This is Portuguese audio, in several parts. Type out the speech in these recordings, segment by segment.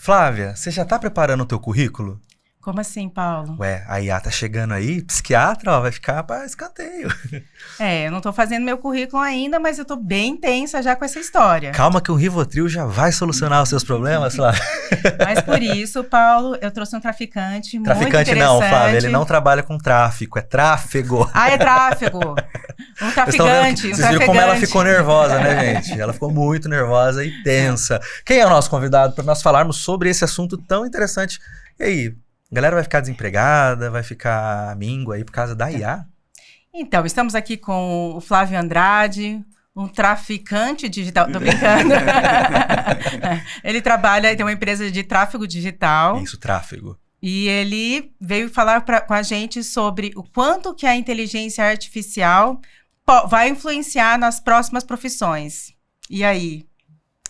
Flávia, você já tá preparando o teu currículo? Como assim, Paulo? Ué, a IA tá chegando aí, psiquiatra, ó, vai ficar pra escanteio. Eu não tô fazendo meu currículo ainda, mas eu tô bem tensa já com essa história. Calma que o Rivotril já vai solucionar os seus problemas, Flávia. Mas por isso, Paulo, eu trouxe um traficante muito Traficante interessante. não, Flávia, ele não trabalha com tráfico, é tráfego. Ah, é tráfego. Um traficante, Vocês viram como ela ficou nervosa, né, gente? Ela ficou muito nervosa e tensa. Quem é o nosso convidado para nós falarmos sobre esse assunto tão interessante? E aí, a galera vai ficar desempregada, vai ficar míngua aí por causa da IA? Então, estamos aqui com o Flávio Andrade, um traficante digital. Tô brincando. Ele tem uma empresa de tráfego digital. Isso, tráfego. E ele veio falar com a gente sobre o quanto que a inteligência artificial vai influenciar nas próximas profissões. E aí?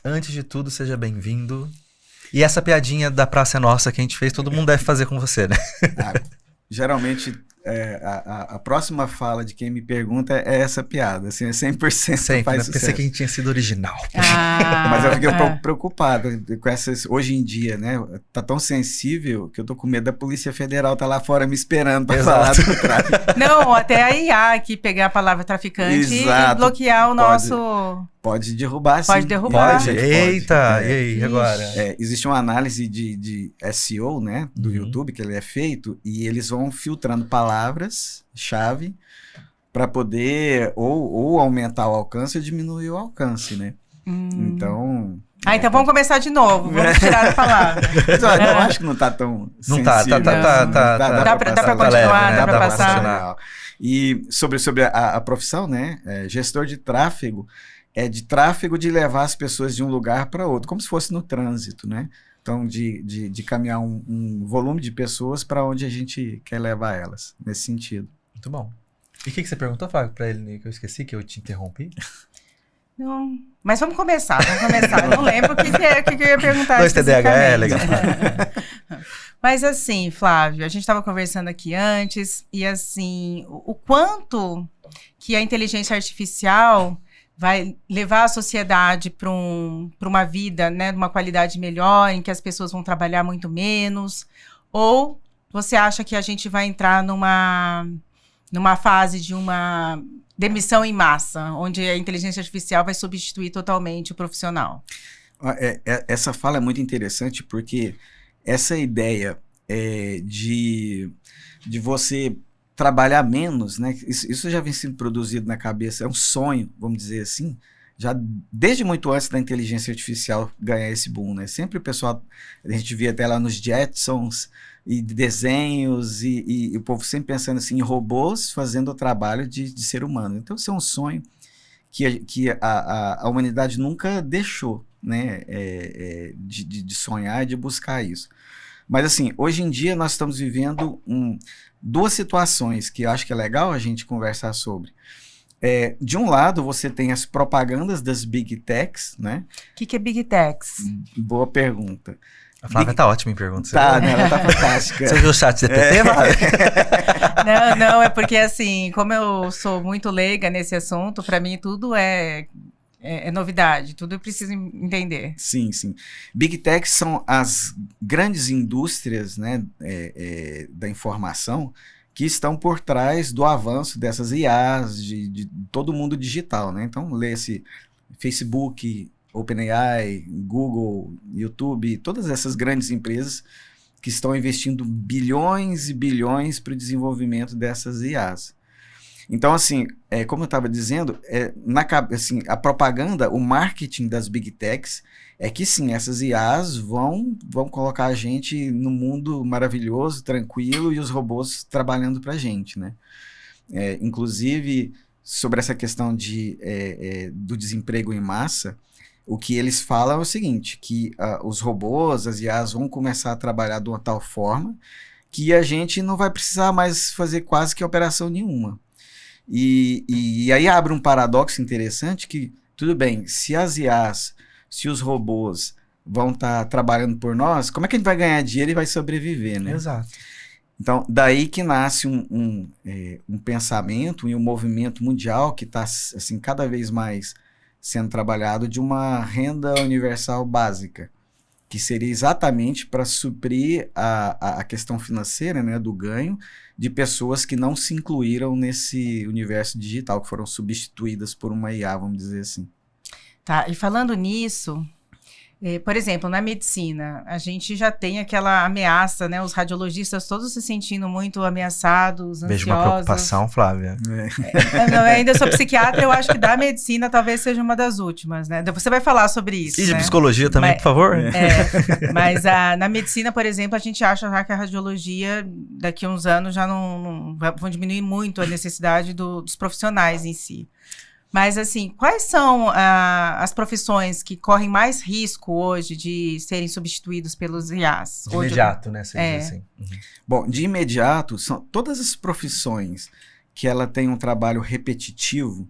Antes de tudo, seja bem-vindo. E essa piadinha da Praça é Nossa que a gente fez, todo mundo deve fazer com você, né? Geralmente, a próxima fala de quem me pergunta é essa piada, assim, é 100% Sempre, faz né? sucesso. Pensei que a gente tinha sido original. Mas eu fiquei um pouco preocupado com essas, hoje em dia, né? Tá tão sensível que eu tô com medo da Polícia Federal tá lá fora me esperando pra falar do tráfico. Não, até a IA aqui pegar a palavra traficante e bloquear o nosso... Pode derrubar, sim. Pode derrubar. Pode? Eita, e aí, agora? Existe uma análise de SEO, né, do YouTube, que ele é feito, e eles vão filtrando palavras-chave para poder ou aumentar o alcance ou diminuir o alcance, né? Então... então vamos começar de novo, vamos tirar a palavra. Eu acho que não tá tão Não tá, sensível. Dá para continuar, dá para passar. E sobre a profissão, né, gestor de tráfego, é de tráfego de levar as pessoas de um lugar para outro, como se fosse no trânsito, né? Então, de caminhar um volume de pessoas para onde a gente quer levar elas, nesse sentido. Muito bom. E o que você perguntou, Fábio, para ele, que eu esqueci, que eu te interrompi? Não, mas vamos começar. Eu não lembro o que eu ia perguntar. 2 TDAH é legal. Mas assim, Flávio, a gente estava conversando aqui antes, e assim, o quanto que a inteligência artificial vai levar a sociedade para uma vida, né, de uma qualidade melhor, em que as pessoas vão trabalhar muito menos? Ou você acha que a gente vai entrar numa fase de uma demissão em massa, onde a inteligência artificial vai substituir totalmente o profissional? Essa fala é muito interessante, porque essa ideia de você trabalhar menos, né? Isso já vem sendo produzido na cabeça, é um sonho, vamos dizer assim, já desde muito antes da inteligência artificial ganhar esse boom, né? Sempre o pessoal, a gente via até lá nos Jetsons e desenhos, e o povo sempre pensando assim, em robôs fazendo o trabalho de ser humano. Então, isso é um sonho que a humanidade nunca deixou, né? De sonhar e de buscar isso. Mas assim, hoje em dia nós estamos vivendo duas situações que eu acho que é legal a gente conversar sobre. De um lado, você tem as propagandas das Big Techs, né? O que é Big Techs? Boa pergunta. A Flávia tá ótima em perguntas. Tá, né? Ela tá fantástica. Você viu o chat GPT, Não, é porque assim, como eu sou muito leiga nesse assunto, para mim tudo é novidade, tudo eu preciso entender. Sim, sim. Big Techs são as grandes indústrias, né, da informação que estão por trás do avanço dessas IAs, de todo mundo digital, né? Então, lê-se Facebook, OpenAI, Google, YouTube, todas essas grandes empresas que estão investindo bilhões e bilhões para o desenvolvimento dessas IAs. Então, assim, como eu estava dizendo, assim, a propaganda, o marketing das Big Techs é que sim, essas IAs vão colocar a gente no mundo maravilhoso, tranquilo, e os robôs trabalhando para a gente, né? Inclusive, sobre essa questão do desemprego em massa, o que eles falam é o seguinte, que os robôs, as IAs vão começar a trabalhar de uma tal forma que a gente não vai precisar mais fazer quase que operação nenhuma. E aí abre um paradoxo interessante que, tudo bem, se as IAs, se os robôs vão estar trabalhando por nós, como é que a gente vai ganhar dinheiro e vai sobreviver, né? Exato. Então, daí que nasce um pensamento e um movimento mundial que está assim, cada vez mais sendo trabalhado de uma renda universal básica, que seria exatamente para suprir a questão financeira, né, do ganho de pessoas que não se incluíram nesse universo digital, que foram substituídas por uma IA, vamos dizer assim. Tá, e falando nisso, por exemplo, na medicina, a gente já tem aquela ameaça, né? Os radiologistas todos se sentindo muito ameaçados, Vejo uma ansiosos. preocupação, Flávia. Eu ainda sou psiquiatra, eu acho que da medicina talvez seja uma das últimas, né? Você vai falar sobre isso, E de né? psicologia também, por favor? Mas na medicina, por exemplo, a gente acha já que a radiologia, daqui a uns anos, já não vão diminuir muito a necessidade dos profissionais em si. Mas, assim, quais são as profissões que correm mais risco hoje de serem substituídos pelos IAs? De imediato, né? Você diz assim. Bom, de imediato, são todas as profissões que ela tem um trabalho repetitivo,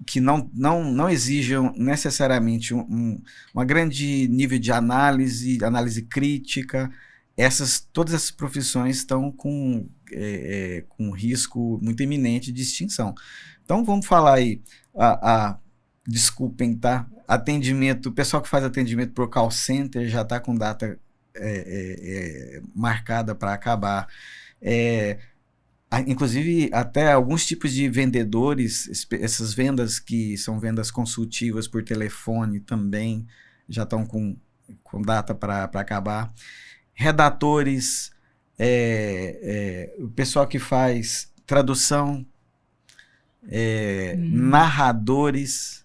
que não exijam necessariamente uma grande nível de análise crítica. Todas essas profissões estão com risco muito iminente de extinção. Então, vamos falar aí, desculpem, tá? Atendimento, o pessoal que faz atendimento por call center já está com data marcada para acabar. Inclusive, até alguns tipos de vendedores, essas vendas que são vendas consultivas por telefone também já estão com data para acabar. Redatores, o pessoal que faz tradução, narradores.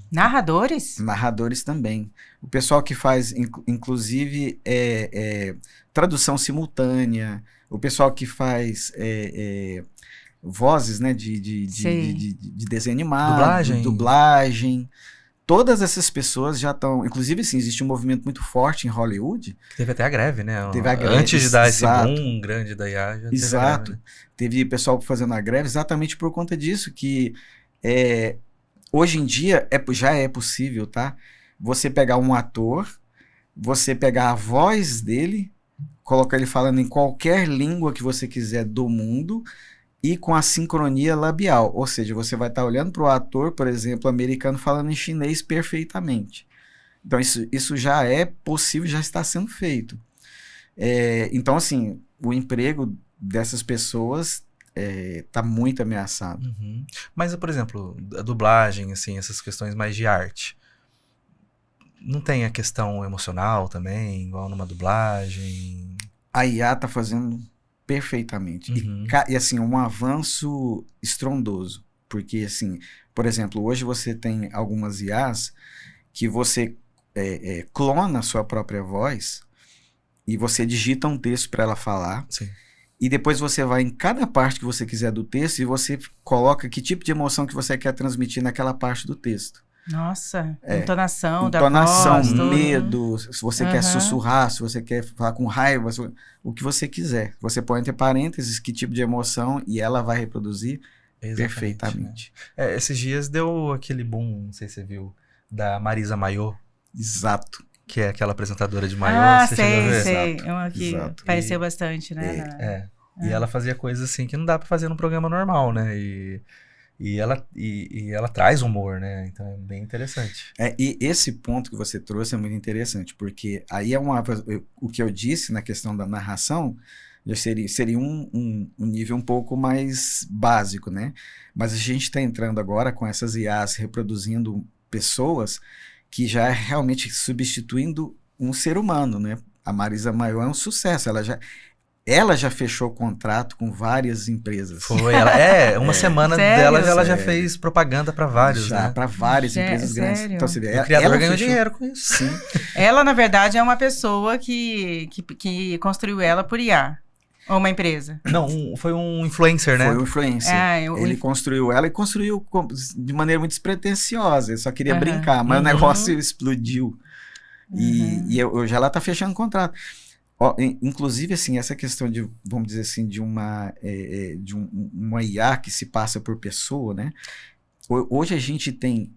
Narradores? Narradores também. O pessoal que faz, inclusive, tradução simultânea. O pessoal que faz vozes, né, de desenho animado, dublagem. Todas essas pessoas já estão... Inclusive, assim, existe um movimento muito forte em Hollywood. Teve até a greve, né? Teve a greve, antes de dar esse boom grande da IA, já teve a greve, né? Teve pessoal fazendo a greve exatamente por conta disso, que hoje em dia já é possível, tá? Você pegar um ator, você pegar a voz dele, colocar ele falando em qualquer língua que você quiser do mundo, e com a sincronia labial, ou seja, você vai estar olhando para o ator, por exemplo, americano, falando em chinês perfeitamente. Então, isso já é possível, já está sendo feito. Então, assim, o emprego dessas pessoas está muito ameaçado. Uhum. Mas, por exemplo, a dublagem, assim, essas questões mais de arte, não tem a questão emocional também, igual numa dublagem? A IA está fazendo... perfeitamente. Uhum. E assim, um avanço estrondoso. Porque, assim, por exemplo, hoje você tem algumas IAs que você clona a sua própria voz e você digita um texto para ela falar. Sim. E depois você vai em cada parte que você quiser do texto e você coloca que tipo de emoção que você quer transmitir naquela parte do texto. Nossa, entonação da voz, medo, se você quer sussurrar, se você quer falar com raiva, o que você quiser. Você põe entre parênteses que tipo de emoção e ela vai reproduzir perfeitamente. Né? Esses dias deu aquele boom, não sei se você viu, da Marisa Mayô. Exato. Que é aquela apresentadora de Mayô. Ah, você sei. É uma que apareceu bastante, né? E ela fazia coisas assim que não dá pra fazer num programa normal, né? E ela traz humor, né? Então é bem interessante. E esse ponto que você trouxe é muito interessante, porque aí o que eu disse na questão da narração já seria um nível um pouco mais básico, né? Mas a gente está entrando agora com essas IAs reproduzindo pessoas que já é realmente substituindo um ser humano, né? A Marisa Mayô é um sucesso, ela já fechou contrato com várias empresas. Foi, uma semana dela ela já fez propaganda para vários, né? Para várias empresas grandes. Então você vê, o criador ganhou dinheiro com isso. Sim. Ela, na verdade, é uma pessoa que construiu ela por IA. Ou uma empresa? Não, foi um influencer, né? Foi um influencer. Ele construiu ela e construiu de maneira muito despretensiosa. Ele só queria brincar, mas o negócio explodiu. E hoje ela está fechando contrato. Inclusive, assim, essa questão de, vamos dizer assim, de uma IA que se passa por pessoa, né? Hoje a gente tem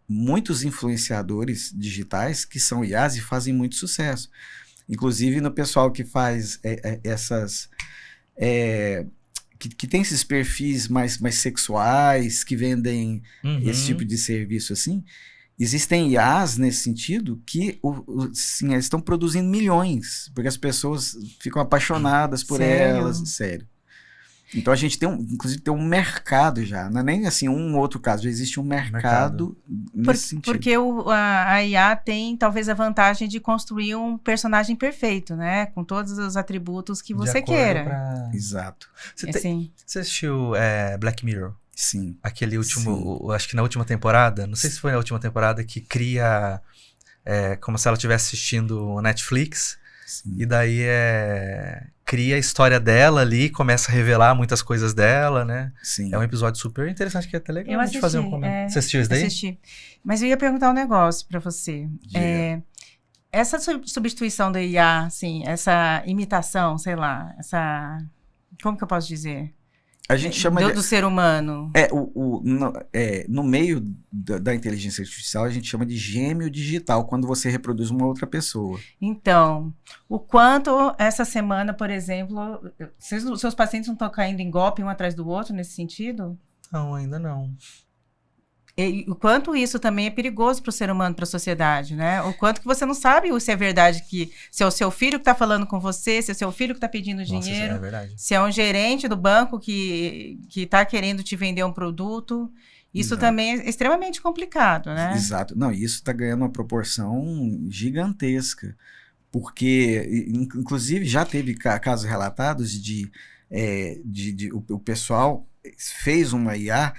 muitos influenciadores digitais que são IAs e fazem muito sucesso. Inclusive no pessoal que faz essas... que tem esses perfis mais sexuais, que vendem esse tipo de serviço assim, existem IAs nesse sentido que sim, eles estão produzindo milhões, porque as pessoas ficam apaixonadas por Sério? elas, sério. Então a gente inclusive tem um mercado já, não é nem assim um outro caso, já existe um mercado nesse sentido. Porque a IA tem talvez a vantagem de construir um personagem perfeito, né? Com todos os atributos que De você acordo queira. Exato. Você assistiu Black Mirror? Sim. Aquele último, acho que na última temporada, não sei se foi na última temporada, que cria como se ela estivesse assistindo Netflix. Sim. E daí cria a história dela ali, começa a revelar muitas coisas dela, né? Sim. É um episódio super interessante, que é até legal Eu a gente fazer um comentário. Você assistiu isso daí? Assisti. Mas eu ia perguntar um negócio pra você. Essa substituição da IA, assim, essa imitação, sei lá, como que eu posso dizer? A gente chama do ser humano. No meio da inteligência artificial, a gente chama de gêmeo digital, quando você reproduz uma outra pessoa. Então, o quanto essa semana, por exemplo, seus pacientes não estão caindo em golpe um atrás do outro nesse sentido? Não, ainda não. E o quanto isso também é perigoso para o ser humano, para a sociedade, né? O quanto que você não sabe se é verdade se é o seu filho que está falando com você, se é o seu filho que está pedindo dinheiro, Isso é verdade. se é um gerente do banco que está querendo te vender um produto. Isso também é extremamente complicado, né? Exato. Não, isso está ganhando uma proporção gigantesca, porque, inclusive, já teve casos relatados de o pessoal fez uma IA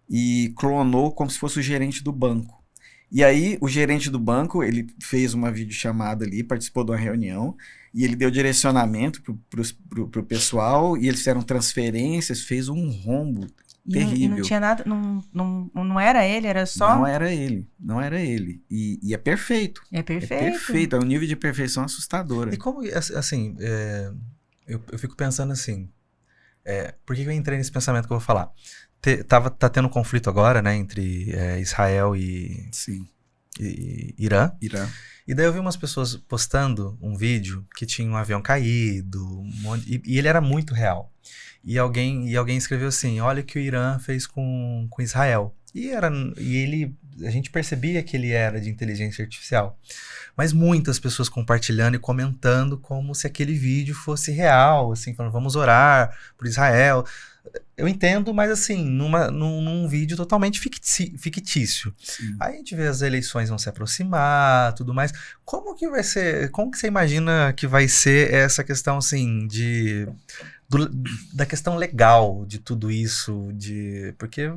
e clonou como se fosse o gerente do banco. E aí, o gerente do banco, ele fez uma videochamada ali, participou de uma reunião, e ele deu direcionamento pro pessoal, e eles fizeram transferências, fez um rombo terrível. E não tinha nada, não era ele, era só... Não era ele. E é perfeito. É perfeito. É perfeito, é um nível de perfeição assustador. E como, assim, eu fico pensando assim, por que eu entrei nesse pensamento que eu vou falar? Tá tendo um conflito agora, né, entre Israel e Irã. E daí eu vi umas pessoas postando um vídeo que tinha um avião caído, e ele era muito real. E alguém escreveu assim, olha o que o Irã fez com Israel. A gente percebia que ele era de inteligência artificial. Mas muitas pessoas compartilhando e comentando como se aquele vídeo fosse real, assim, falando, vamos orar por Israel. Eu entendo, mas assim, num vídeo totalmente fictício. Sim. Aí a gente vê as eleições vão se aproximar, tudo mais. Como que você imagina que vai ser essa questão, assim, da questão legal de tudo isso, porque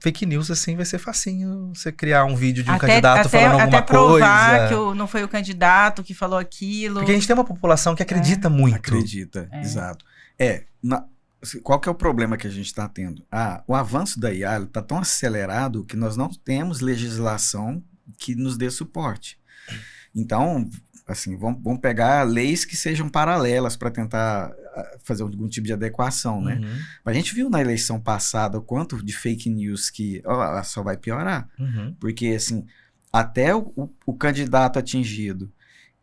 fake news, assim, vai ser facinho você criar um vídeo de um candidato falando alguma coisa. Até provar que não foi o candidato que falou aquilo. Porque a gente tem uma população que acredita muito. Acredita, exato. Qual que é o problema que a gente está tendo? O avanço da IA está tão acelerado que nós não temos legislação que nos dê suporte. Então, assim, vamos pegar leis que sejam paralelas para tentar fazer algum tipo de adequação, né? Uhum. A gente viu na eleição passada o quanto de fake news que só vai piorar. Uhum. Porque, assim, até o candidato atingido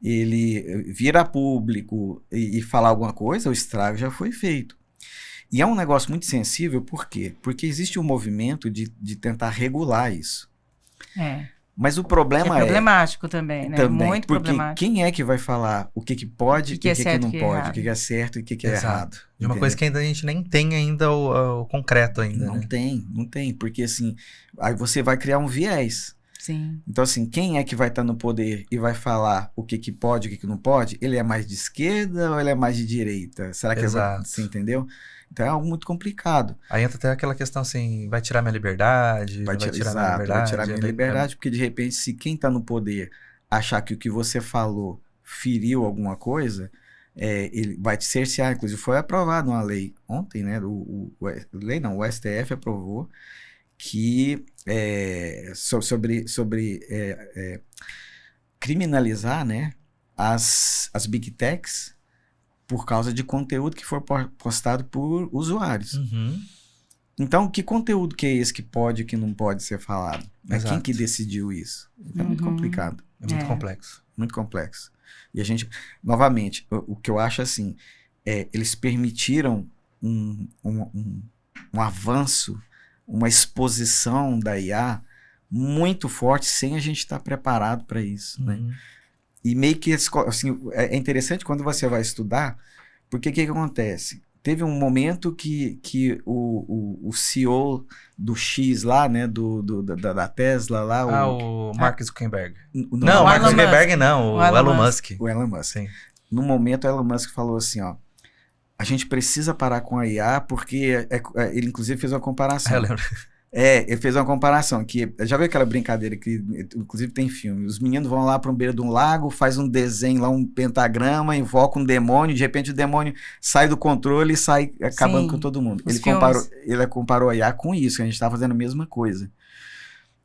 ele vir a público e falar alguma coisa, o estrago já foi feito. E é um negócio muito sensível, por quê? Porque existe um movimento de tentar regular isso. Mas o problema é problemático também, né? Muito porque problemático. Quem é que vai falar o que pode e o que não pode, o que é certo e o que é errado? De uma coisa que ainda a gente nem tem ainda o concreto ainda, Não né? não tem, porque assim, aí você vai criar um viés. Sim. Então assim, quem é que vai estar no poder e vai falar o que pode e o que não pode? Ele é mais de esquerda ou ele é mais de direita? Será que você entendeu? Então é algo muito complicado. Aí entra até aquela questão assim, vai tirar minha liberdade? Vai tirar minha liberdade, porque de repente, se quem está no poder achar que o que você falou feriu alguma coisa, ele vai te cercear. Inclusive foi aprovado uma lei ontem, né? O STF aprovou que sobre criminalizar, né, as Big Techs por causa de conteúdo que for postado por usuários. Uhum. Então, que conteúdo que é esse que pode e que não pode ser falado? Quem que decidiu isso? É muito complicado. É muito complexo. Muito complexo. E a gente, novamente, o que eu acho assim, eles permitiram um avanço, uma exposição da IA muito forte sem a gente estar preparado para isso, né? E meio que, assim, é interessante quando você vai estudar, porque o que acontece? Teve um momento que o CEO do X lá, né, da Tesla lá... o Mark Zuckerberg. Não, o Mark Zuckerberg não, o Elon Musk. O Elon Musk. Sim. No momento, o Elon Musk falou assim, ó, a gente precisa parar com a IA, porque ele inclusive fez uma comparação. Eu lembro. Ele fez uma comparação, que já viu aquela brincadeira que inclusive tem filme, os meninos vão lá para um beira de um lago, faz um desenho lá, um pentagrama, invoca um demônio, de repente o demônio sai do controle e sai acabando com todo mundo. Ele comparou a IA com isso, a gente está fazendo a mesma coisa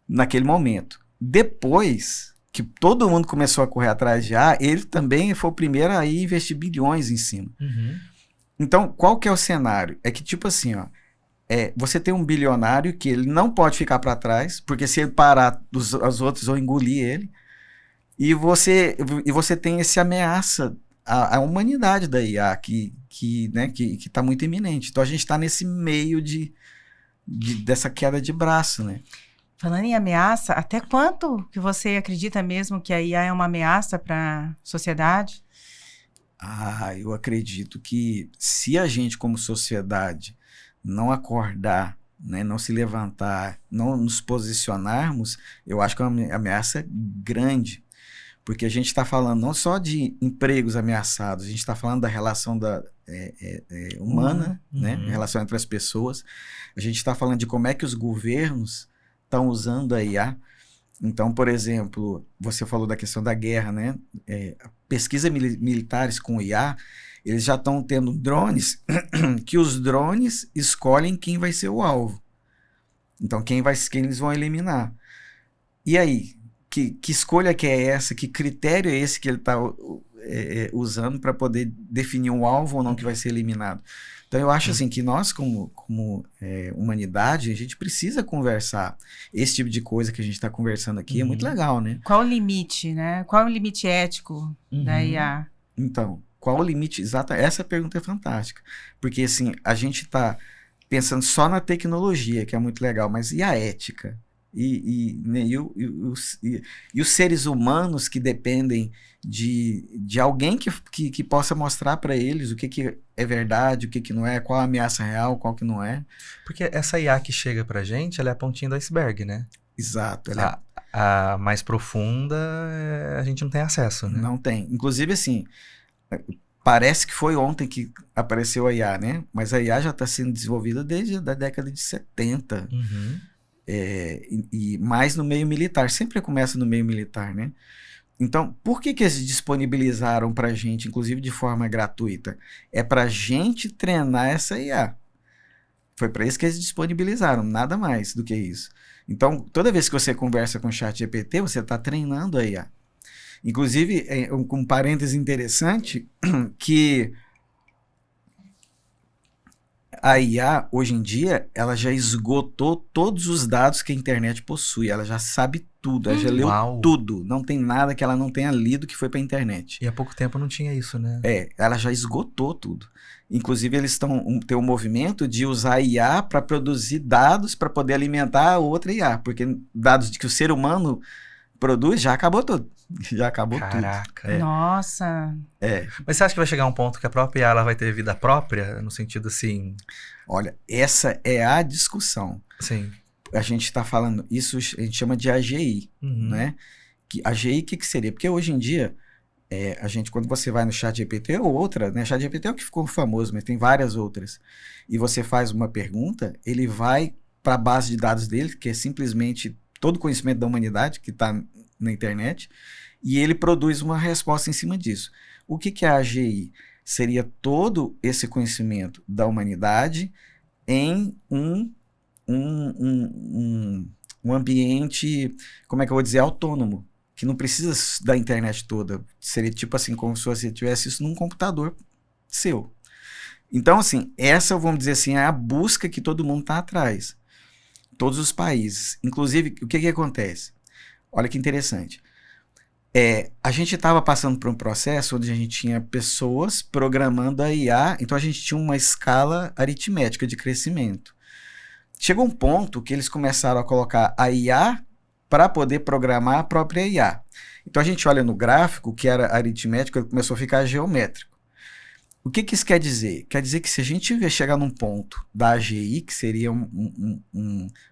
naquele momento. Depois que todo mundo começou a correr atrás de IA, ele também foi o primeiro a investir bilhões em cima. Então, qual que é o cenário? É que tipo assim, ó, você tem um bilionário que ele não pode ficar para trás, porque se ele parar, os outros vão engolir ele. E você tem essa ameaça à humanidade da IA, que está muito iminente. Então a gente está nesse meio dessa queda de braço, né? Falando em ameaça, até quanto que você acredita mesmo que a IA é uma ameaça para a sociedade? Eu acredito que se a gente, como sociedade, não acordar, né, não se levantar, não nos posicionarmos, eu acho que é uma ameaça grande, porque a gente está falando não só de empregos ameaçados, a gente está falando da relação humana, né, a relação entre as pessoas, a gente está falando de como é que os governos estão usando a IA. Então, por exemplo, você falou da questão da guerra, né, pesquisas militares com IA, eles já estão tendo drones que os drones escolhem quem vai ser o alvo. Então, quem eles vão eliminar. E aí, que escolha que é essa? Que critério é esse que ele está usando para poder definir um alvo ou não que vai ser eliminado? Então, eu acho assim que nós, como humanidade, a gente precisa conversar. Esse tipo de coisa que a gente está conversando aqui é muito legal, né? Qual o limite, né? Qual é o limite ético da IA? Então, qual o limite exato? Essa pergunta é fantástica. Porque, assim, a gente está pensando só na tecnologia, que é muito legal, mas e a ética? E os seres humanos que dependem de alguém que possa mostrar para eles o que é verdade, o que não é, qual a ameaça real, qual que não é. Porque essa IA que chega pra gente, ela é a pontinha do iceberg, né? Exato. A mais profunda, a gente não tem acesso, né? Não tem. Inclusive, assim... Parece que foi ontem que apareceu a IA, né? Mas a IA já está sendo desenvolvida desde a década de 70. E mais no meio militar. Sempre começa no meio militar, né? Então, por que eles disponibilizaram para a gente, inclusive de forma gratuita? É para a gente treinar essa IA. Foi para isso que eles disponibilizaram, nada mais do que isso. Então, toda vez que você conversa com o ChatGPT, você está treinando a IA. Inclusive, um parêntese interessante, que a IA, hoje em dia, ela já esgotou todos os dados que a internet possui. Ela já sabe tudo, ela já leu tudo. Não tem nada que ela não tenha lido que foi para a internet. E há pouco tempo não tinha isso, né? Ela já esgotou tudo. Inclusive, eles têm um movimento de usar a IA para produzir dados para poder alimentar a outra IA. Porque dados que o ser humano produz, já acabou tudo. Já acabou tudo. Caraca. Nossa. Mas você acha que vai chegar um ponto que a própria IA ela vai ter vida própria? No sentido assim... Olha, essa é a discussão. Sim. A gente está falando, isso a gente chama de AGI, né? AGI, o que seria? Porque hoje em dia, a gente, quando você vai no ChatGPT ou outra, né? ChatGPT é o que ficou famoso, mas tem várias outras. E você faz uma pergunta, ele vai para a base de dados dele, que é simplesmente todo o conhecimento da humanidade que está na internet, e ele produz uma resposta em cima disso. O que é a AGI? Seria todo esse conhecimento da humanidade em um ambiente, como é que eu vou dizer, autônomo, que não precisa da internet toda. Seria tipo assim, como se você tivesse isso num computador seu. Então, assim, essa, vamos dizer assim, é a busca que todo mundo está atrás. Todos os países. Inclusive, o que acontece? Olha que interessante. A gente estava passando por um processo onde a gente tinha pessoas programando a IA, então a gente tinha uma escala aritmética de crescimento. Chegou um ponto que eles começaram a colocar a IA para poder programar a própria IA. Então a gente olha no gráfico, que era aritmético, começou a ficar geométrico. O que isso quer dizer? Quer dizer que se a gente chegar num ponto da AGI, que seria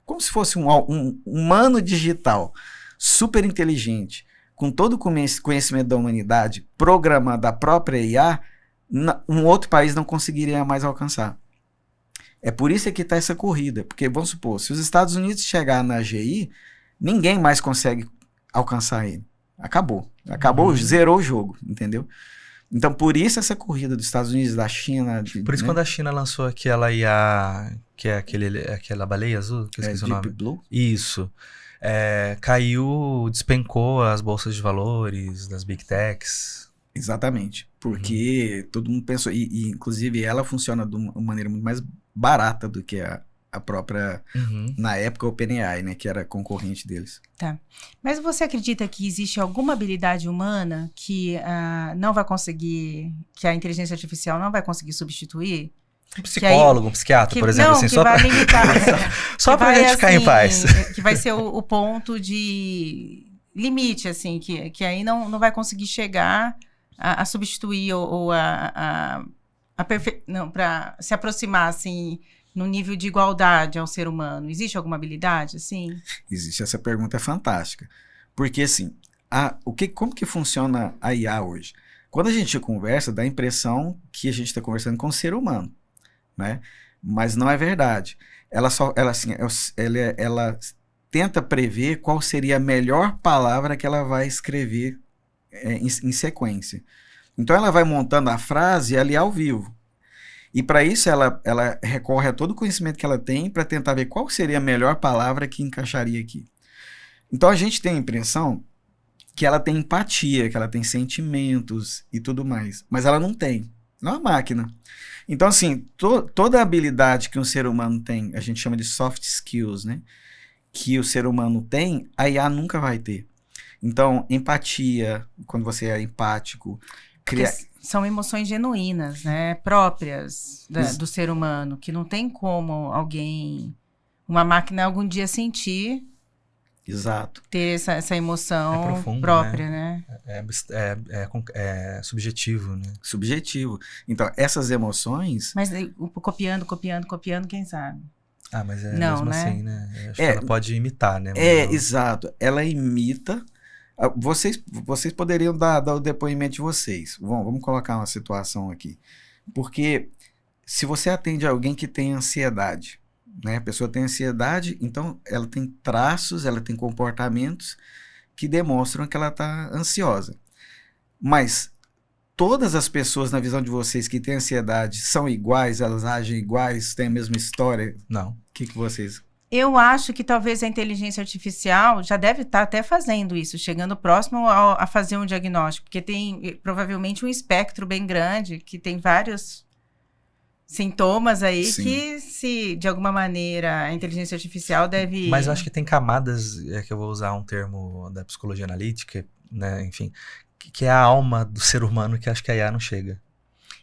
como se fosse um humano digital, super inteligente, com todo o conhecimento da humanidade, programando a própria IA, um outro país não conseguiria mais alcançar. É por isso que está essa corrida, porque vamos supor, se os Estados Unidos chegar na AGI, ninguém mais consegue alcançar ele. Acabou, zerou o jogo, entendeu? Então, por isso essa corrida dos Estados Unidos, da China... Por isso, quando a China lançou aquela IA, que é aquela baleia azul, que eu esqueci o nome. Deep Blue? Isso. Caiu, despencou as bolsas de valores das Big Techs. Exatamente, porque todo mundo pensou... E, inclusive, ela funciona de uma maneira muito mais barata do que a própria, na época, OpenAI, né, que era concorrente deles. Tá. Mas você acredita que existe alguma habilidade humana que não vai conseguir, que a inteligência artificial não vai conseguir substituir? Um psicólogo, um psiquiatra, por exemplo, não, assim, que vai limitar. Só pra gente ficar em paz. Que vai ser o ponto de limite, assim, que aí não vai conseguir chegar a substituir ou para se aproximar, assim, no nível de igualdade ao ser humano. Existe alguma habilidade, assim? Existe. Essa pergunta é fantástica. Porque, assim, como que funciona a IA hoje? Quando a gente conversa, dá a impressão que a gente está conversando com um ser humano, né? Mas não é verdade. Ela tenta prever qual seria a melhor palavra que ela vai escrever em sequência. Então, ela vai montando a frase ali ao vivo. E para isso ela recorre a todo o conhecimento que ela tem para tentar ver qual seria a melhor palavra que encaixaria aqui. Então a gente tem a impressão que ela tem empatia, que ela tem sentimentos e tudo mais, mas ela não tem, não é uma máquina. Então assim, toda a habilidade que um ser humano tem, a gente chama de soft skills, né? Que o ser humano tem, a IA nunca vai ter. Então empatia, quando você é empático, são emoções genuínas, né? Próprias do ser humano, que não tem como uma máquina algum dia sentir. Exato. Ter essa emoção profundo, própria, né? É subjetivo, né? Subjetivo. Então, essas emoções... Mas copiando, quem sabe? Mas não, mesmo né? assim, né? Acho que ela pode imitar, né? Exato. Ela imita... Vocês poderiam dar o depoimento de vocês. Vamos colocar uma situação aqui. Porque se você atende alguém que tem ansiedade, né? A pessoa tem ansiedade, então ela tem traços, ela tem comportamentos que demonstram que ela está ansiosa. Mas todas as pessoas, na visão de vocês, que têm ansiedade, são iguais, elas agem iguais, têm a mesma história? Não. O que vocês... Eu acho que talvez a inteligência artificial já deve estar até fazendo isso, chegando próximo a fazer um diagnóstico, porque tem provavelmente um espectro bem grande, que tem vários sintomas aí. Sim. Que se de alguma maneira a inteligência artificial deve... Mas eu acho que tem camadas, que eu vou usar um termo da psicologia analítica, né, enfim, que é a alma do ser humano que acho que a IA não chega.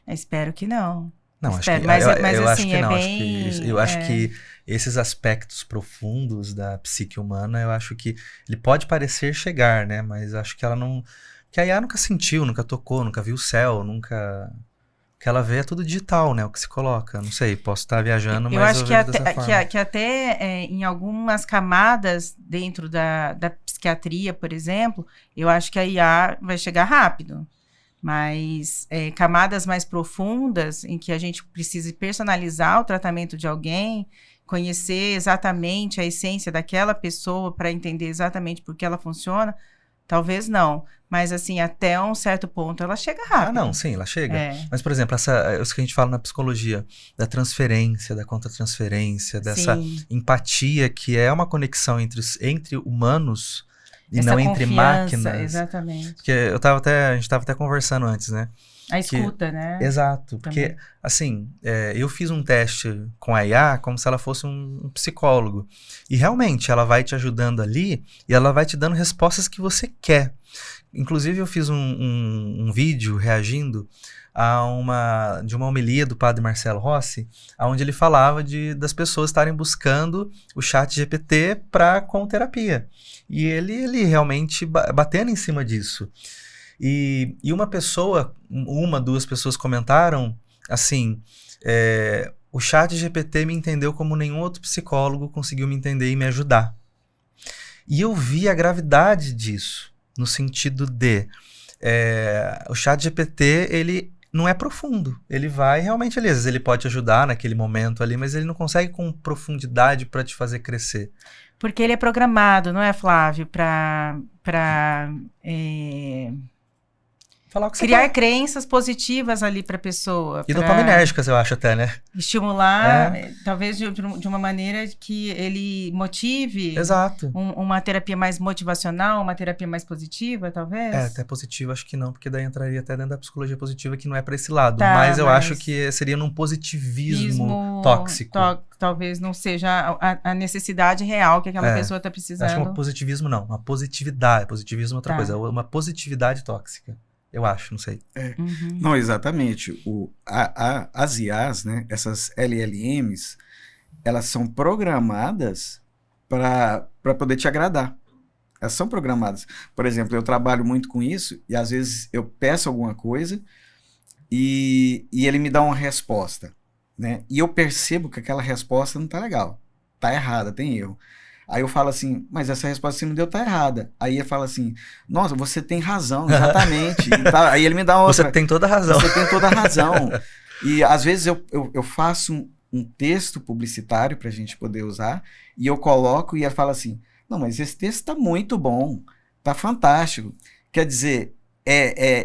Eu espero que não. Não, espero, acho que, mas eu assim, acho que não. Bem, acho que esses aspectos profundos da psique humana, eu acho que ele pode parecer chegar, né? Mas acho que ela não... Que a IA nunca sentiu, nunca tocou, nunca viu o céu, nunca... O que ela vê é tudo digital, né? O que se coloca. Não sei, posso estar viajando, mas eu vejo dessa forma. Que até em algumas camadas dentro da psiquiatria, por exemplo, eu acho que a IA vai chegar rápido. Mas camadas mais profundas, em que a gente precisa personalizar o tratamento de alguém, conhecer exatamente a essência daquela pessoa para entender exatamente por que ela funciona, talvez não. Mas, assim, até um certo ponto ela chega rápido. Não, sim, ela chega. Mas, por exemplo, isso que a gente fala na psicologia, da transferência, da contra-transferência, dessa empatia, que é uma conexão entre humanos... E Essa não entre máquinas. Exatamente. Porque a gente estava até conversando antes, né? A escuta, né? Exato, porque, assim, eu fiz um teste com a IA como se ela fosse um psicólogo. E realmente, ela vai te ajudando ali e ela vai te dando respostas que você quer. Inclusive, eu fiz um vídeo reagindo de uma homilia do padre Marcelo Rossi, onde ele falava das pessoas estarem buscando o ChatGPT com terapia. E ele realmente batendo em cima disso. E duas pessoas comentaram assim, o ChatGPT me entendeu como nenhum outro psicólogo conseguiu me entender e me ajudar. E eu vi a gravidade disso, no sentido de o ChatGPT, ele não é profundo, ele vai realmente ali, às vezes ele pode te ajudar naquele momento ali, mas ele não consegue com profundidade para te fazer crescer. Porque ele é programado, não é, Flávio, para Falar o que você criar quer. crenças positivas ali para a pessoa. E dopaminérgicas, eu acho até, né? Estimular, talvez de uma maneira que ele motive. Exato. Uma terapia mais motivacional, uma terapia mais positiva, talvez? Até positiva, acho que não, porque daí entraria até dentro da psicologia positiva, que não é para esse lado. Tá, mas eu acho que seria num positivismo tóxico. Talvez não seja a necessidade real que aquela pessoa está precisando. Acho que um positivismo não, uma positividade. Positivismo é outra coisa, uma positividade tóxica. Eu acho, não sei. Uhum. Não, exatamente. As IAs, né, essas LLMs, elas são programadas para poder te agradar. Elas são programadas. Por exemplo, eu trabalho muito com isso e às vezes eu peço alguma coisa e ele me dá uma resposta, né? E eu percebo que aquela resposta não tá legal, tá errada, tem erro. Aí eu falo assim, mas essa resposta que você me deu tá errada. Aí ele fala assim, nossa, você tem razão, exatamente. Aí ele me dá outra. Você tem toda a razão. Você tem toda a razão. E às vezes eu faço um texto publicitário pra gente poder usar, e eu coloco e ele fala assim, não, mas esse texto tá muito bom, tá fantástico. Quer dizer,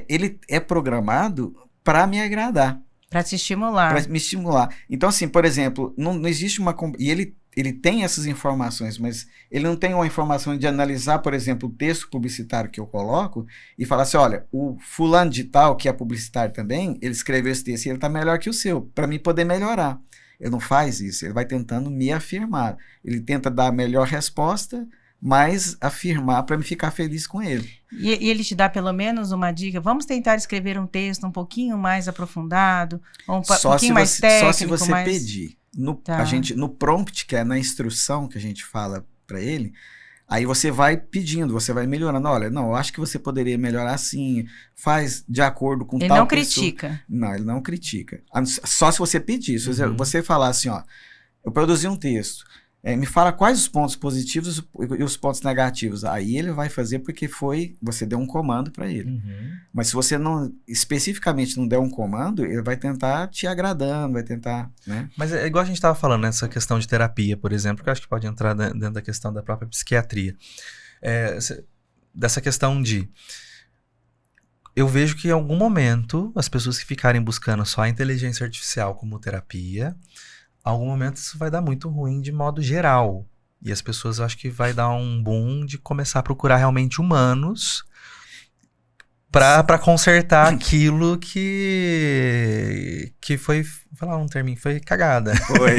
ele é programado para me agradar. Para te estimular. Para me estimular. Então, assim, por exemplo, não existe uma... E ele tem essas informações, mas ele não tem uma informação de analisar, por exemplo, o texto publicitário que eu coloco e falar assim, olha, o fulano de tal, que é publicitário também, ele escreveu esse texto e ele está melhor que o seu, para mim poder melhorar. Ele não faz isso, ele vai tentando me afirmar. Ele tenta dar a melhor resposta, mas afirmar para me ficar feliz com ele. E ele te dá pelo menos uma dica, vamos tentar escrever um texto um pouquinho mais aprofundado, ou um pouquinho mais técnico. Só se você pedir. No prompt, que é na instrução que a gente fala para ele, aí você vai pedindo, você vai melhorando. Olha, não, eu acho que você poderia melhorar assim, faz de acordo com ele tal não pessoa. Critica. Não, ele não critica. Só se você pedir. Se você falar assim, ó, eu produzi um texto, me fala quais os pontos positivos e os pontos negativos. Aí ele vai fazer porque você deu um comando para ele. Uhum. Mas se você especificamente não der um comando, ele vai tentar te agradando, vai tentar, né? Mas é igual a gente estava falando, nessa questão de terapia, por exemplo, que eu acho que pode entrar dentro da questão da própria psiquiatria. Dessa questão de... Eu vejo que em algum momento, as pessoas que ficarem buscando só a inteligência artificial como terapia... algum momento isso vai dar muito ruim de modo geral. E as pessoas, eu acho que vai dar um boom de começar a procurar realmente humanos para consertar aquilo que foi, vou falar um terminho, foi cagada. Foi.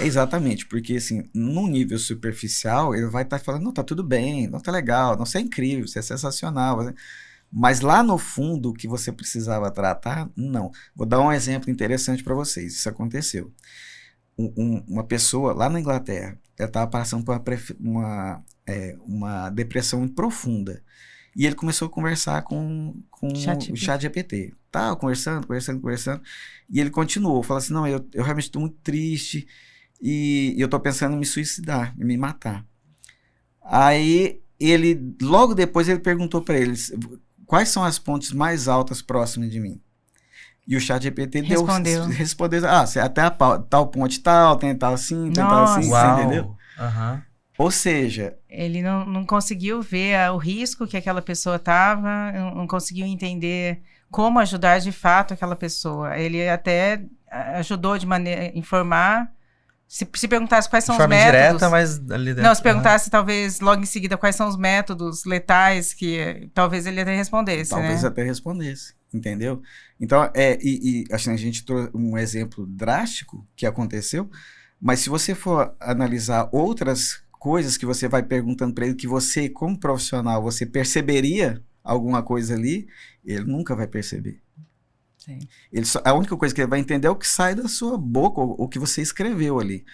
Exatamente, porque assim, num nível superficial, ele vai estar falando, não, tá tudo bem, não tá legal, não, você é incrível, você é sensacional, mas lá no fundo, o que você precisava tratar, não. Vou dar um exemplo interessante para vocês. Isso aconteceu. Uma pessoa lá na Inglaterra, ela estava passando por uma depressão profunda. E ele começou a conversar com o ChatGPT. Tava conversando. E ele continuou. Falou assim, não, eu realmente estou muito triste e eu estou pensando em me suicidar, em me matar. Aí, logo depois, ele perguntou para eles... quais são as pontes mais altas próximas de mim? E o ChatGPT respondeu, você até tal ponte tal, tem tal assim, tem tal assim, uau. Você entendeu? Uhum. Ou seja... ele não conseguiu ver o risco que aquela pessoa estava, não conseguiu entender como ajudar de fato aquela pessoa. Ele até ajudou de maneira a informar. Se perguntasse quais são os métodos... indireta, mas ali dentro. Não, se perguntasse talvez logo em seguida quais são os métodos letais que talvez ele até respondesse, talvez né? até respondesse. Entendeu? Então, assim, a gente trouxe um exemplo drástico que aconteceu, mas se você for analisar outras coisas que você vai perguntando para ele, que você, como profissional, você perceberia alguma coisa ali, ele nunca vai perceber. Sim. A única coisa que ele vai entender é o que sai da sua boca, o que você escreveu ali.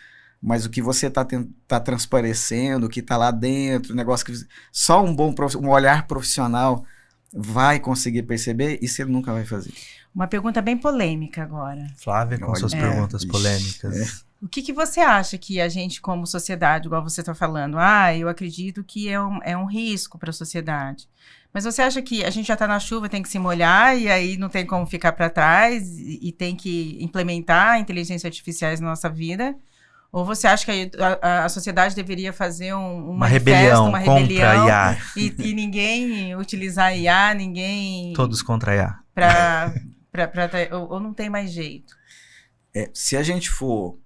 Mas o que você tá transparecendo, o que está lá dentro, o negócio que só um olhar profissional vai conseguir perceber, isso ele nunca vai fazer. Uma pergunta bem polêmica agora. Flávia, com suas perguntas polêmicas. O que você acha que a gente, como sociedade, igual você está falando, eu acredito que é um risco para a sociedade. Mas você acha que a gente já está na chuva, tem que se molhar e aí não tem como ficar para trás e tem que implementar inteligências artificiais na nossa vida? Ou você acha que a sociedade deveria fazer uma rebelião contra a IA? E ninguém utilizar a IA, ninguém... Todos contra a IA. Ou não tem mais jeito? Se a gente for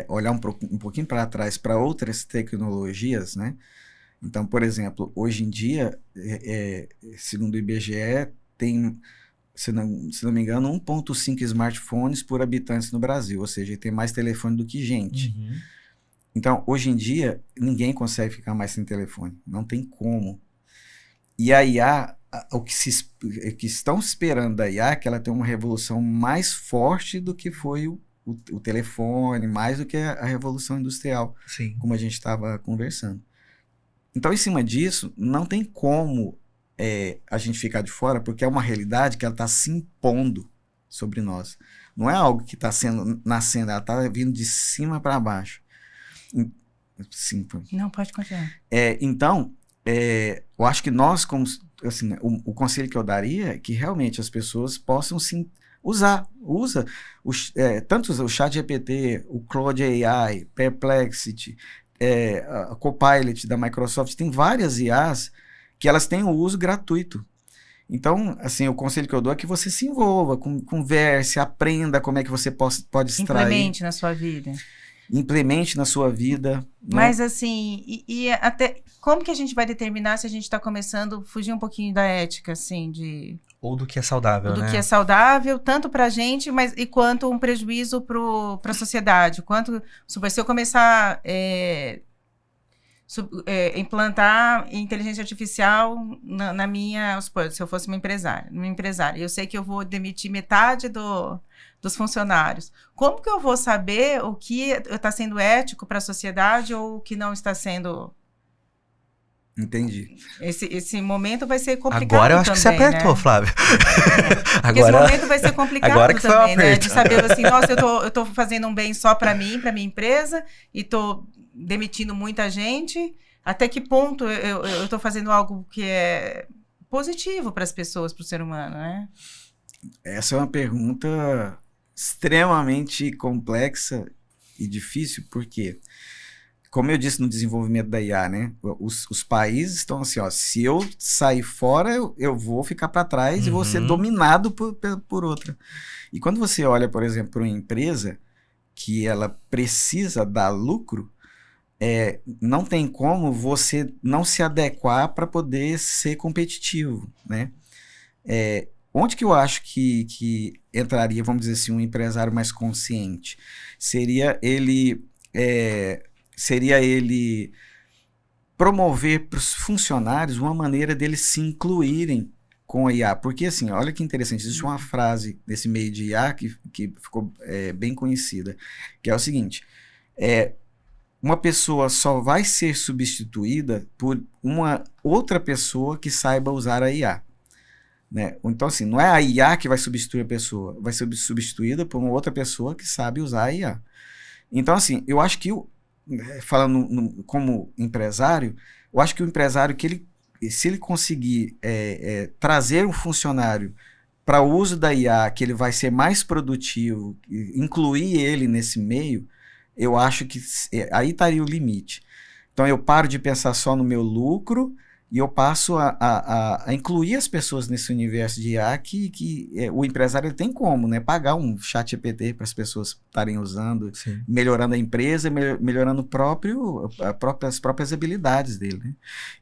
olhar um pouquinho para trás para outras tecnologias, né? Então, por exemplo, hoje em dia, segundo o IBGE, tem, se não me engano, 1,5 smartphones por habitantes no Brasil, ou seja, tem mais telefone do que gente. Uhum. Então, hoje em dia, ninguém consegue ficar mais sem telefone, não tem como. E a IA, o que estão esperando da IA é que ela tenha uma revolução mais forte do que foi o telefone, mais do que a revolução industrial, Sim. como a gente estava conversando. Então, em cima disso, não tem como a gente ficar de fora, porque é uma realidade que ela está se impondo sobre nós. Não é algo que está nascendo, ela está vindo de cima para baixo. Sim. Não, pode continuar. Então, eu acho que nós, como, assim, o conselho que eu daria é que realmente as pessoas possam sim usa tanto o ChatGPT, o Claude AI, Perplexity, a Copilot da Microsoft, tem várias IAs que elas têm o uso gratuito. Então, assim, o conselho que eu dou é que você se envolva, converse, aprenda como é que você pode extrair. Implemente na sua vida. Implemente na sua vida. Né? Mas assim, até como que a gente vai determinar se a gente está começando a fugir um pouquinho da ética, assim, ou do que é saudável, do né? que é saudável, tanto para a gente, e quanto um prejuízo para a sociedade. Se eu começar implantar inteligência artificial na minha... Se eu fosse uma empresária, eu sei que eu vou demitir metade dos funcionários. Como que eu vou saber o que está sendo ético para a sociedade ou o que não está sendo... Entendi. Esse momento vai ser complicado. Agora eu acho também, que você apertou, né? Flávio. Porque esse momento vai ser complicado agora que também, foi né? De saber assim, nossa, eu tô fazendo um bem só para mim, para minha empresa, e tô demitindo muita gente. Até que ponto eu tô fazendo algo que é positivo para as pessoas, para o ser humano, né? Essa é uma pergunta extremamente complexa e difícil, porque... Como eu disse no desenvolvimento da IA, né? Os países estão assim, ó, se eu sair fora, eu vou ficar para trás e vou ser dominado por outra. E quando você olha, por exemplo, para uma empresa que ela precisa dar lucro, não tem como você não se adequar para poder ser competitivo, né? Onde que eu acho que entraria, vamos dizer assim, um empresário mais consciente? Seria ele promover para os funcionários uma maneira deles se incluírem com a IA. Porque, assim, olha que interessante, existe uma frase nesse meio de IA que ficou bem conhecida, que é o seguinte, uma pessoa só vai ser substituída por uma outra pessoa que saiba usar a IA. Né? Então, assim, não é a IA que vai substituir a pessoa, vai ser substituída por uma outra pessoa que sabe usar a IA. Então, assim, eu acho que falando como empresário, eu acho que o empresário, se ele conseguir trazer um funcionário para o uso da IA, que ele vai ser mais produtivo, incluir ele nesse meio, eu acho que aí estaria o limite. Então eu paro de pensar só no meu lucro e eu passo a incluir as pessoas nesse universo de IA que o empresário ele tem como, né? Pagar um ChatGPT para as pessoas estarem usando, sim, melhorando a empresa, melhorando as próprias habilidades dele. Né?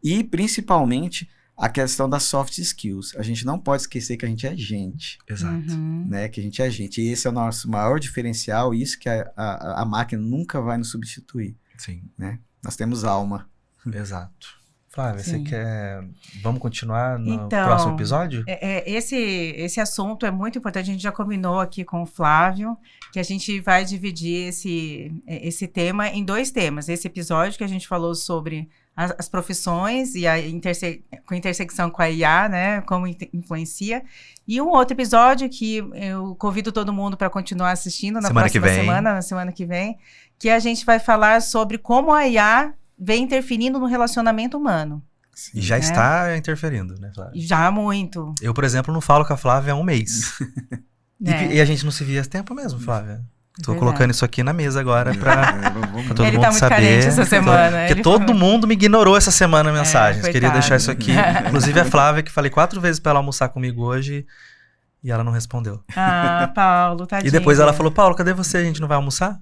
E, principalmente, a questão das soft skills. A gente não pode esquecer que a gente é gente, Exato. né? Que a gente é gente. E esse é o nosso maior diferencial, isso que a máquina nunca vai nos substituir, Sim, né? Nós temos alma. exato. Flávia, você Sim. quer... Vamos continuar no Então, próximo episódio? Esse assunto é muito importante. A gente já combinou aqui com o Flávio que a gente vai dividir esse tema em 2 temas. Esse episódio que a gente falou sobre as profissões e com intersecção com a IA, né? Como influencia. E um outro episódio que eu convido todo mundo para continuar assistindo na próxima semana, na semana que vem, que a gente vai falar sobre como a IA vem interferindo no relacionamento humano. E já está interferindo, né, Flávia? Já muito. Eu, por exemplo, não falo com a Flávia há um mês. Né? E a gente não se via há tempo mesmo, Flávia. Tô Verdade. colocando isso aqui na mesa agora pra todo Ele mundo tá muito saber. carente essa semana. Porque Ele todo mundo me ignorou essa semana mensagens. coitado. Queria deixar isso aqui. Inclusive a Flávia, que falei 4 vezes pra ela almoçar comigo hoje e ela não respondeu. Ah, Paulo, tadinho. E depois ela falou, Paulo, cadê você? A gente não vai almoçar?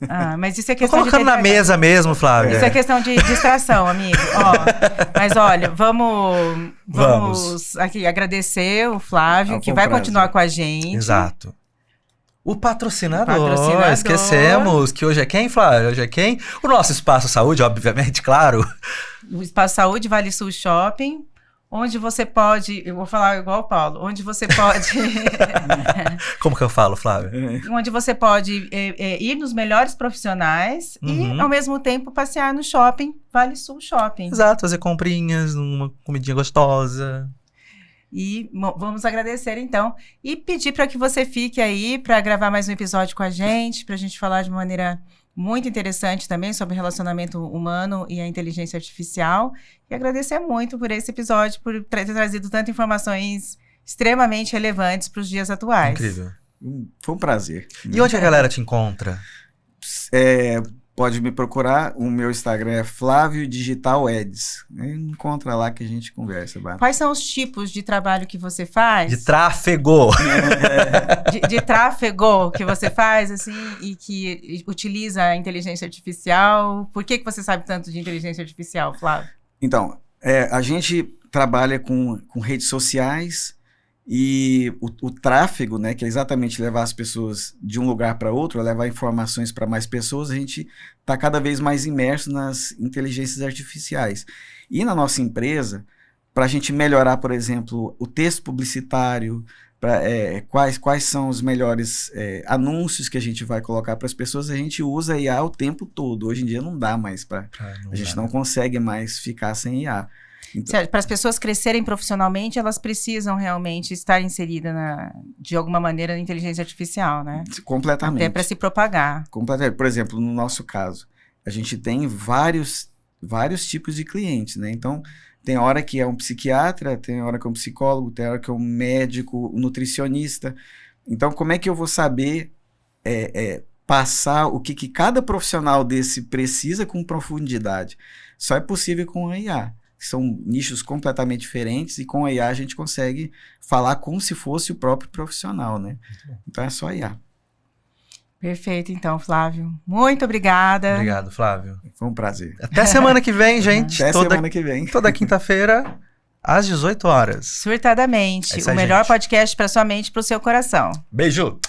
Ah, mas isso é Tô questão colocando na mesa mesmo, Flávia. Isso é questão de distração, amigo. Ó, mas olha, vamos aqui agradecer o Flávio, que vai continuar com a gente. Exato. O patrocinador. Patrocinador. Esquecemos que hoje é quem, Flávia? Hoje é quem? O nosso Espaço Saúde, obviamente, claro. O Espaço Saúde Vale Sul Shopping, onde você pode, eu vou falar igual o Paulo, onde você pode... Como que eu falo, Flávia? onde você pode ir nos melhores profissionais Uhum. e, ao mesmo tempo, passear no shopping, Vale Sul Shopping. Exato, fazer comprinhas, uma comidinha gostosa. E vamos agradecer, então, e pedir para que você fique aí para gravar mais um episódio com a gente falar de uma maneira muito interessante também sobre o relacionamento humano e a inteligência artificial. E agradecer muito por esse episódio, por ter trazido tantas informações extremamente relevantes para os dias atuais. Incrível. Foi um prazer. E onde a galera te encontra? Pode me procurar, o meu Instagram é Flávio Digital Eds. Encontra lá que a gente conversa. Quais são os tipos de trabalho que você faz? De tráfego. De tráfego que você faz, assim, e que utiliza a inteligência artificial. Por que você sabe tanto de inteligência artificial, Flávio? Então, a gente trabalha com redes sociais e o tráfego, né, que é exatamente levar as pessoas de um lugar para outro, levar informações para mais pessoas, a gente está cada vez mais imerso nas inteligências artificiais. E na nossa empresa, para a gente melhorar, por exemplo, o texto publicitário, quais são os melhores anúncios que a gente vai colocar para as pessoas, a gente usa IA o tempo todo. Hoje em dia não dá mais a gente não consegue mais ficar sem IA. Então, para as pessoas crescerem profissionalmente, elas precisam realmente estar inseridas de alguma maneira na inteligência artificial, né? Completamente. Até para se propagar. Completamente. Por exemplo, no nosso caso, a gente tem vários tipos de clientes, né? Então, tem hora que é um psiquiatra, tem hora que é um psicólogo, tem hora que é um médico, um nutricionista. Então, como é que eu vou saber passar o que cada profissional desse precisa com profundidade? Só é possível com a IA. São nichos completamente diferentes e com a IA a gente consegue falar como se fosse o próprio profissional, né? Então é só IA. Perfeito, então, Flávio. Muito obrigada. Obrigado, Flávio. Foi um prazer. Até semana que vem, gente. Até semana que vem. Toda quinta-feira, às 18 horas. Surtadamente. É isso aí, o melhor gente. podcast para sua mente e para o seu coração. Beijo!